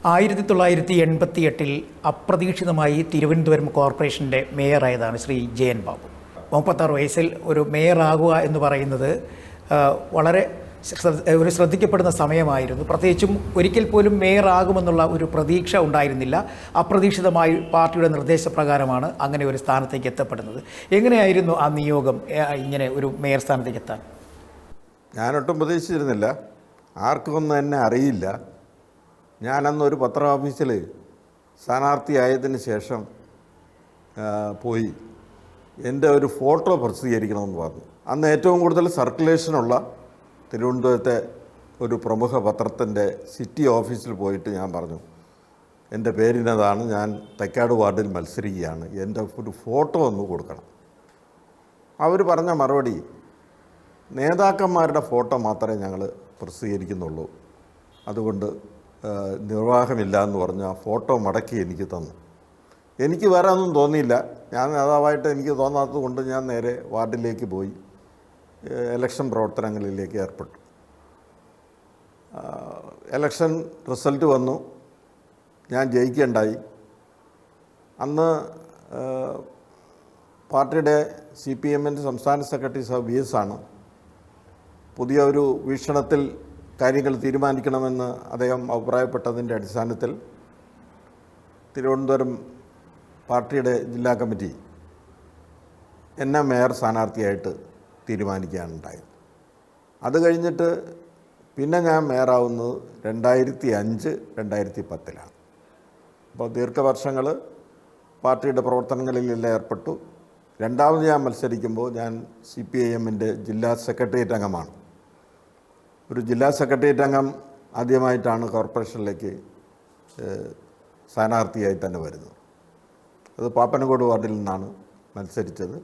1988 അപ്രതീക്ഷിതമായി തിരുവനന്തപുരം കോർപ്പറേഷൻ്റെ മേയറായതാണ് ശ്രീ ജയൻ ബാബു. 36 വയസ്സിൽ ഒരു മേയറാകുക എന്ന് പറയുന്നത് വളരെ ഒരു ശ്രദ്ധിക്കപ്പെടുന്ന സമയമായിരുന്നു. പ്രത്യേകിച്ചും ഒരിക്കൽ പോലും മേയറാകുമെന്നുള്ള ഒരു പ്രതീക്ഷ ഉണ്ടായിരുന്നില്ല. അപ്രതീക്ഷിതമായി പാർട്ടിയുടെ നിർദ്ദേശപ്രകാരമാണ് അങ്ങനെ ഒരു സ്ഥാനത്തേക്ക് എത്തപ്പെടുന്നത്. എങ്ങനെയായിരുന്നു ആ നിയോഗം ഇങ്ങനെ ഒരു മേയർ സ്ഥാനത്തേക്ക് എത്താൻ? ഞാനൊട്ടും പ്രതീക്ഷിച്ചിരുന്നില്ല. ആർക്കൊന്നും എന്നെ അറിയില്ല. ഞാനന്നൊരു പത്ര ഓഫീസിൽ സ്ഥാനാർത്ഥിയായതിന് ശേഷം പോയി എൻ്റെ ഒരു ഫോട്ടോ പ്രസിദ്ധീകരിക്കണമെന്ന് പറഞ്ഞു. അന്ന് ഏറ്റവും കൂടുതൽ സർക്കുലേഷനുള്ള തിരുവനന്തപുരത്തെ ഒരു പ്രമുഖ പത്രത്തിൻ്റെ സിറ്റി ഓഫീസിൽ പോയിട്ട് ഞാൻ പറഞ്ഞു, എൻ്റെ പേരിനതാണ്, ഞാൻ തൈക്കാട് വാർഡിൽ മത്സരിക്കുകയാണ്, എൻ്റെ ഒരു ഫോട്ടോ ഒന്ന് കൊടുക്കണം. അവർ പറഞ്ഞ മറുപടി, നേതാക്കന്മാരുടെ ഫോട്ടോ മാത്രമേ ഞങ്ങൾ പ്രസിദ്ധീകരിക്കുന്നുള്ളൂ, അതുകൊണ്ട് നിർവാഹമില്ല എന്ന് പറഞ്ഞ് ആ ഫോട്ടോ മടക്കി എനിക്ക് തന്നു. എനിക്ക് വേറെ ഒന്നും തോന്നിയില്ല. ഞാൻ നേതാവായിട്ട് എനിക്ക് തോന്നാത്തത് കൊണ്ട് ഞാൻ നേരെ വാർഡിലേക്ക് പോയി ഇലക്ഷൻ പ്രവർത്തനങ്ങളിലേക്ക് ഏർപ്പെട്ടു. ഇലക്ഷൻ റിസൾട്ട് വന്നു, ഞാൻ ജയിക്കുകയുണ്ടായി. അന്ന് പാർട്ടിയുടെ CPM-ൻ്റെ സംസ്ഥാന സെക്രട്ടറി VS ആണ്. പുതിയ ഒരു വീക്ഷണത്തിൽ കാര്യങ്ങൾ തീരുമാനിക്കണമെന്ന് അദ്ദേഹം അഭിപ്രായപ്പെട്ടതിൻ്റെ അടിസ്ഥാനത്തിൽ തിരുവനന്തപുരം പാർട്ടിയുടെ ജില്ലാ കമ്മിറ്റി എന്നെ മേയർ സ്ഥാനാർത്ഥിയായിട്ട് തീരുമാനിക്കുകയാണുണ്ടായത്. അത് കഴിഞ്ഞിട്ട് പിന്നെ ഞാൻ മേയറാവുന്നത് 2005, 2010 അപ്പോൾ ദീർഘവർഷങ്ങൾ പാർട്ടിയുടെ പ്രവർത്തനങ്ങളിലെല്ലാം ഏർപ്പെട്ടു. രണ്ടാമത് ഞാൻ മത്സരിക്കുമ്പോൾ ഞാൻ CPIM-ൻ്റെ ജില്ലാ സെക്രട്ടേറിയറ്റ് അംഗമാണ്. ഒരു ജില്ലാ സെക്രട്ടേറിയറ്റ് അംഗം ആദ്യമായിട്ടാണ് കോർപ്പറേഷനിലേക്ക് സ്ഥാനാർത്ഥിയായി തന്നെ വരുന്നത്. അത് പാപ്പനംകോട് വാർഡിൽ നിന്നാണ് മത്സരിച്ചത്.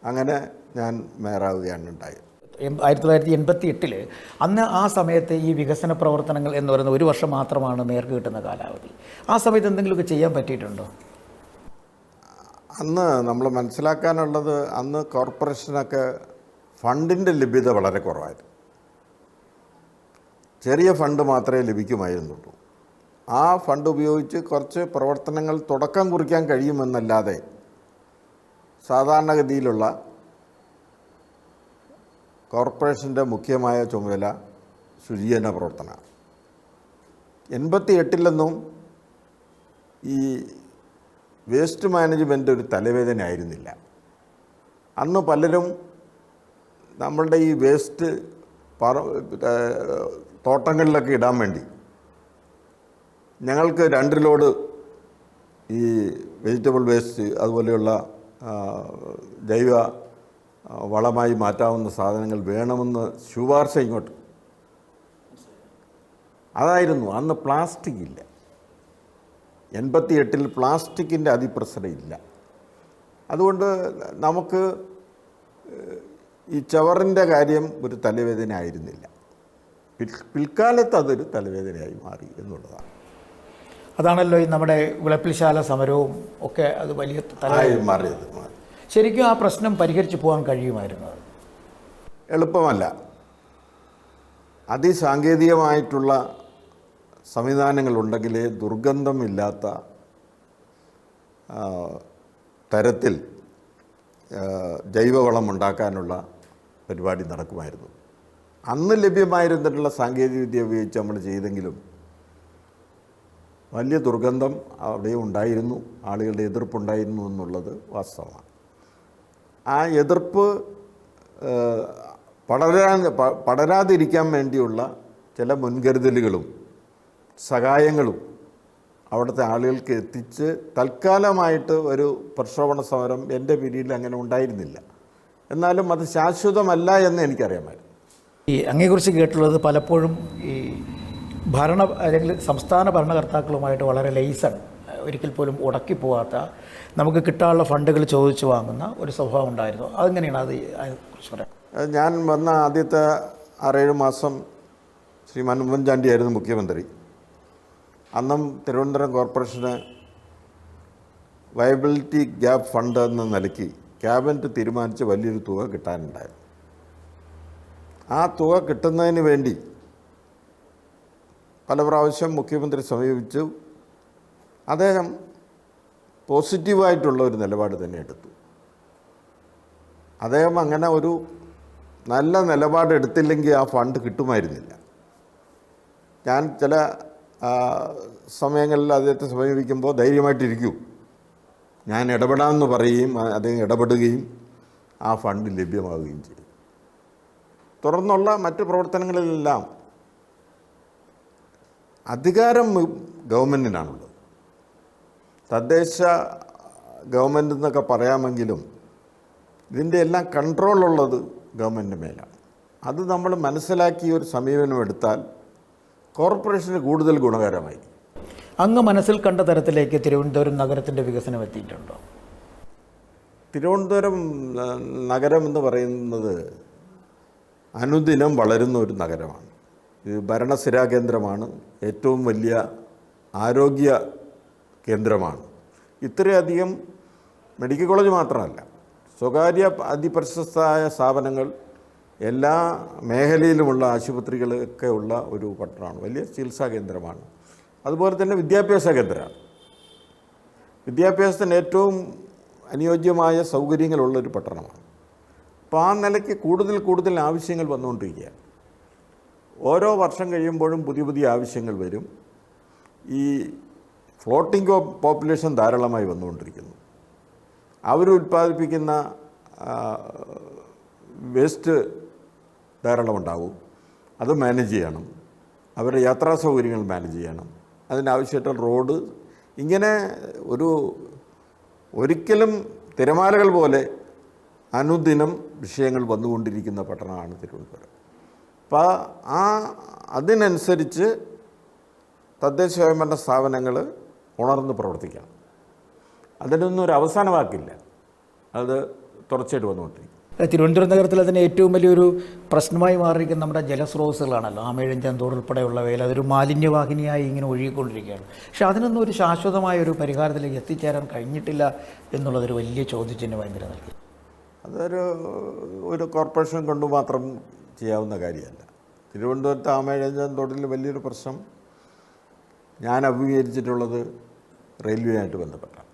അങ്ങനെ ഞാൻ മേയറാവുകയാണ് ഉണ്ടായത്. 1988 അന്ന് ആ സമയത്ത് ഈ വികസന പ്രവർത്തനങ്ങൾ എന്ന് പറയുന്ന 1 വർഷം മാത്രമാണ് മേയർക്ക് കിട്ടുന്ന കാലാവധി. ആ സമയത്ത് എന്തെങ്കിലുമൊക്കെ ചെയ്യാൻ പറ്റിയിട്ടുണ്ടോ? അന്ന് നമ്മൾ മനസ്സിലാക്കാനുള്ളത്, അന്ന് കോർപ്പറേഷനൊക്കെ ഫണ്ടിൻ്റെ ലഭ്യത വളരെ കുറവായിരുന്നു. ചെറിയ ഫണ്ട് മാത്രമേ ലഭിക്കുമായിരുന്നുള്ളൂ. ആ ഫണ്ട് ഉപയോഗിച്ച് കുറച്ച് പ്രവർത്തനങ്ങൾ തുടക്കം കുറിക്കാൻ കഴിയുമെന്നല്ലാതെ സാധാരണഗതിയിലുള്ള കോർപ്പറേഷൻ്റെ മുഖ്യമായ ചുമതല ശുചീകരണ പ്രവർത്തനമാണ്. 88 ഈ വേസ്റ്റ് മാനേജ്മെൻ്റ് ഒരു തലവേദന ആയിരുന്നില്ല. അന്ന് പലരും നമ്മളുടെ ഈ വേസ്റ്റ് തോട്ടങ്ങളിലൊക്കെ ഇടാൻ വേണ്ടി ഞങ്ങൾക്ക് 2 ലോഡ് ഈ വെജിറ്റബിൾ വേസ്റ്റ് അതുപോലെയുള്ള ജൈവ വളമായി മാറ്റാവുന്ന സാധനങ്ങൾ വേണമെന്ന് ശുപാർശ ഇങ്ങോട്ട്. അതായിരുന്നു അന്ന്. പ്ലാസ്റ്റിക് ഇല്ല. 88 പ്ലാസ്റ്റിക്കിൻ്റെ അതിപ്രസരമില്ല. അതുകൊണ്ട് നമുക്ക് ഈ ചവറിൻ്റെ കാര്യം ഒരു തലവേദന ആയിരുന്നില്ല. പിൽക്കാലത്ത് അതൊരു തലവേദനയായി മാറി എന്നുള്ളതാണ്. അതാണല്ലോ ഈ നമ്മുടെ വിളപ്പിൽശാല സമരവും ഒക്കെ അത് വലിയ മാറിയത്. ശരിക്കും ആ പ്രശ്നം പരിഹരിച്ചു പോകാൻ കഴിയുമായിരുന്നത്? എളുപ്പമല്ല. അതിസാങ്കേതികമായിട്ടുള്ള സംവിധാനങ്ങളുണ്ടെങ്കിലേ ദുർഗന്ധമില്ലാത്ത തരത്തിൽ ജൈവവളം ഉണ്ടാക്കാനുള്ള പരിപാടി നടക്കുമായിരുന്നു. അന്ന് ലഭ്യമായിരുന്നിട്ടുള്ള സാങ്കേതികവിദ്യ ഉപയോഗിച്ച് നമ്മൾ ചെയ്തെങ്കിലും വലിയ ദുർഗന്ധം അവിടെ ഉണ്ടായിരുന്നു. ആളുകളുടെ എതിർപ്പുണ്ടായിരുന്നു എന്നുള്ളത് വാസ്തവമാണ്. ആ എതിർപ്പ് പടരാതിരിക്കാൻ വേണ്ടിയുള്ള ചില മുൻകരുതലുകളും സഹായങ്ങളും അവിടുത്തെ ആളുകൾക്ക് എത്തിച്ച് തൽക്കാലമായിട്ട് ഒരു പ്രക്ഷോഭണ സമരം എൻ്റെ പീരീഡിൽ അങ്ങനെ ഉണ്ടായിരുന്നില്ല. എന്നാലും അത് ശാശ്വതമല്ല എന്ന് എനിക്കറിയാമായിരുന്നു. ഈ അങ്ങയെക്കുറിച്ച് കേട്ടുള്ളത് പലപ്പോഴും ഈ അല്ലെങ്കിൽ സംസ്ഥാന ഭരണകർത്താക്കളുമായിട്ട് വളരെ ലേസാണ്, ഒരിക്കൽ പോലും ഉടക്കിപ്പോവാത്ത, നമുക്ക് കിട്ടാനുള്ള ഫണ്ടുകൾ ചോദിച്ചു വാങ്ങുന്ന ഒരു സ്വഭാവം ഉണ്ടായിരുന്നു. അതെങ്ങനെയാണ്? അതിനെക്കുറിച്ച് പറയാം. ഞാൻ വന്ന ആദ്യത്തെ 6-7 മാസം ശ്രീമാൻ ഉമ്മൻചാണ്ടിയായിരുന്നു മുഖ്യമന്ത്രി. അന്നും Thiruvananthapuram corporation viability gap fund എന്ന നിലയ്ക്ക് ക്യാബിനറ്റ് തീരുമാനിച്ച് വലിയൊരു തുക കിട്ടാനുണ്ടായിരുന്നു. ആ തുക കിട്ടുന്നതിന് വേണ്ടി പല പ്രാവശ്യം മുഖ്യമന്ത്രി സമീപിച്ചു. അദ്ദേഹം പോസിറ്റീവായിട്ടുള്ള ഒരു നിലപാട് തന്നെ എടുത്തു. അദ്ദേഹം അങ്ങനെ ഒരു നല്ല നിലപാട് എടുത്തില്ലെങ്കിൽ ആ ഫണ്ട് കിട്ടുമായിരുന്നില്ല. ഞാൻ ചില സമയങ്ങളിൽ അദ്ദേഹത്തെ സമീപിക്കുമ്പോൾ ധൈര്യമായിട്ടിരിക്കൂ, ഞാൻ ഇടപെടാമെന്ന് പറയുകയും അദ്ദേഹം ഇടപെടുകയും ആ ഫണ്ട് ലഭ്യമാവുകയും ചെയ്യും. തുടർന്നുള്ള മറ്റ് പ്രവർത്തനങ്ങളിലെല്ലാം അധികാരം ഗവൺമെൻറ്റിനാണുള്ളത്. തദ്ദേശ ഗവൺമെൻറ് എന്നൊക്കെ പറയാമെങ്കിലും ഇതിൻ്റെ എല്ലാം കൺട്രോളുള്ളത് ഗവൺമെൻറ്റിൻ്റെ മേലാണ്. അത് നമ്മൾ മനസ്സിലാക്കി ഒരു സമീപനം എടുത്താൽ കോർപ്പറേഷന് കൂടുതൽ ഗുണകരമായി. അങ്ങ് മനസ്സിൽ കണ്ട തരത്തിലേക്ക് തിരുവനന്തപുരം നഗരത്തിൻ്റെ വികസനം എത്തിയിട്ടുണ്ടോ? തിരുവനന്തപുരം നഗരം എന്ന് പറയുന്നത് അനുദിനം വളരുന്ന ഒരു നഗരമാണ്. ഇത് ഭരണസിരാ കേന്ദ്രമാണ്, ഏറ്റവും വലിയ ആരോഗ്യ കേന്ദ്രമാണ്. ഇത്രയധികം മെഡിക്കൽ കോളേജ് മാത്രമല്ല, സ്വകാര്യ അതിപ്രശസ്തമായ സ്ഥാപനങ്ങൾ, എല്ലാ മേഖലയിലുമുള്ള ആശുപത്രികളൊക്കെ ഉള്ള ഒരു പട്ടണമാണ്. വലിയ ചികിത്സാ കേന്ദ്രമാണ്. അതുപോലെ തന്നെ വിദ്യാഭ്യാസ കേന്ദ്രമാണ്. വിദ്യാഭ്യാസത്തിന് ഏറ്റവും അനുയോജ്യമായ സൗകര്യങ്ങളുള്ളൊരു പട്ടണമാണ്. അപ്പോൾ ആ നിലയ്ക്ക് കൂടുതൽ ആവശ്യങ്ങൾ വന്നുകൊണ്ടിരിക്കുകയാണ്. ഓരോ വർഷം കഴിയുമ്പോഴും പുതിയ പുതിയ ആവശ്യങ്ങൾ വരും. ഈ ഫ്ലോട്ടിംഗ് പോപ്പുലേഷൻ ധാരാളമായി വന്നുകൊണ്ടിരിക്കുന്നു. അവർ ഉൽപ്പാദിപ്പിക്കുന്ന വേസ്റ്റ് ധാരാളമുണ്ടാവും. അത് മാനേജ് ചെയ്യണം. അവരുടെ യാത്രാ സൗകര്യങ്ങൾ മാനേജ് ചെയ്യണം. അതിനാവശ്യമായിട്ടുള്ള റോഡ്, ഇങ്ങനെ ഒരിക്കലും തിരമാലകൾ പോലെ അനുദിനം വിഷയങ്ങൾ വന്നുകൊണ്ടിരിക്കുന്ന പട്ടണമാണ് തിരുവനന്തപുരം. അപ്പോൾ അതിനനുസരിച്ച് തദ്ദേശ സ്വയംഭരണ സ്ഥാപനങ്ങൾ ഉണർന്ന് പ്രവർത്തിക്കണം. അതിനൊന്നും ഒരു അവസാനമാക്കില്ല, അത് തുടർച്ചയായിട്ട് വന്നുകൊണ്ടിരിക്കും. തിരുവനന്തപുരം നഗരത്തിൽ അതിന് ഏറ്റവും വലിയൊരു പ്രശ്നമായി മാറിയിരിക്കുന്ന നമ്മുടെ ജലസ്രോതസ്സുകളാണല്ലോ. ആമേഴഞ്ചാൻ തോട് ഉൾപ്പെടെയുള്ളവയിൽ അതൊരു മാലിന്യവാഹിനിയായി ഇങ്ങനെ ഒഴുകിക്കൊണ്ടിരിക്കുകയാണ്. പക്ഷേ അതിനൊന്നും ഒരു ശാശ്വതമായ ഒരു പരിഹാരത്തിലേക്ക് എത്തിച്ചേരാൻ കഴിഞ്ഞിട്ടില്ല എന്നുള്ളതൊരു വലിയ ചോദ്യചിഹ്നമായി നിലനിൽക്കും. ഒരു കോർപ്പറേഷൻ കൊണ്ട് മാത്രം ചെയ്യാവുന്ന കാര്യമല്ല. തിരുവനന്തപുരത്ത് ആമേഴഞ്ചാൻ തോടിൽ വലിയൊരു പ്രശ്നം ഞാൻ അഭിമുഖീകരിച്ചിട്ടുള്ളത് റെയിൽവേയായിട്ട് ബന്ധപ്പെട്ടാണ്.